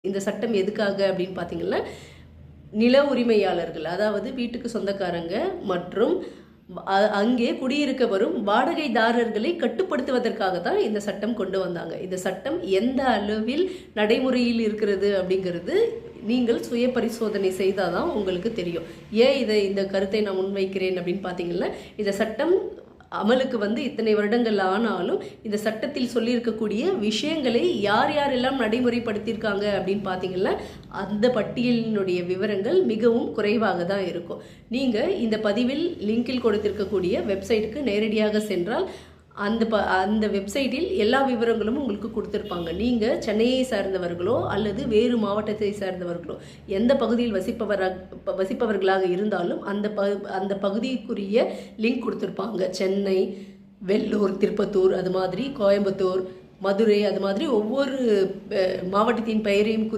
இந்த சட்டம் எதுக்காக அப்படின்னு பார்த்தீங்கன்னா, நில உரிமையாளர்கள், அதாவது வீட்டுக்கு சொந்தக்காரங்க மற்றும் அங்கே குடியிருக்க வரும் வாடகைதாரர்களை கட்டுப்படுத்துவதற்காக தான் இந்த சட்டம் கொண்டு வந்தாங்க. இந்த சட்டம் எந்த அளவில் நடைமுறையில் இருக்கிறது அப்படிங்கிறது நீங்கள் சுய பரிசோதனை செய்தால் தான் உங்களுக்கு தெரியும். ஏன் இந்த கருத்தை நான் முன்வைக்கிறேன் அப்படின்னு பார்த்தீங்கன்னா, இந்த சட்டம் அமலுக்கு வந்து இத்தனை வருடங்கள் ஆனாலும் இந்த சட்டத்தில் சொல்லியிருக்கக்கூடிய விஷயங்களை யார் யாரெல்லாம் நடைமுறைப்படுத்தியிருக்காங்க அப்படின்னு பார்த்தீங்கன்னா, அந்த பட்டியலினுடைய விவரங்கள் மிகவும் குறைவாக தான் இருக்கும். நீங்கள் இந்த பதிவில் லிங்கில் கொடுத்திருக்கக்கூடிய வெப்சைட்டுக்கு நேரடியாக சென்றால் அந்த வெப்சைட்டில் எல்லா விவரங்களும் உங்களுக்கு கொடுத்துருப்பாங்க. நீங்கள் சென்னையை சார்ந்தவர்களோ அல்லது வேறு மாவட்டத்தை சார்ந்தவர்களோ எந்த பகுதியில் வசிப்பவர்களாக இருந்தாலும் அந்த பகுதிக்குரிய லிங்க் கொடுத்துருப்பாங்க. சென்னை, வெள்ளூர், திருப்பத்தூர், அது மாதிரி கோயம்புத்தூர், மதுரை, அது மாதிரி ஒவ்வொரு மாவட்டத்தின் பெயரையும்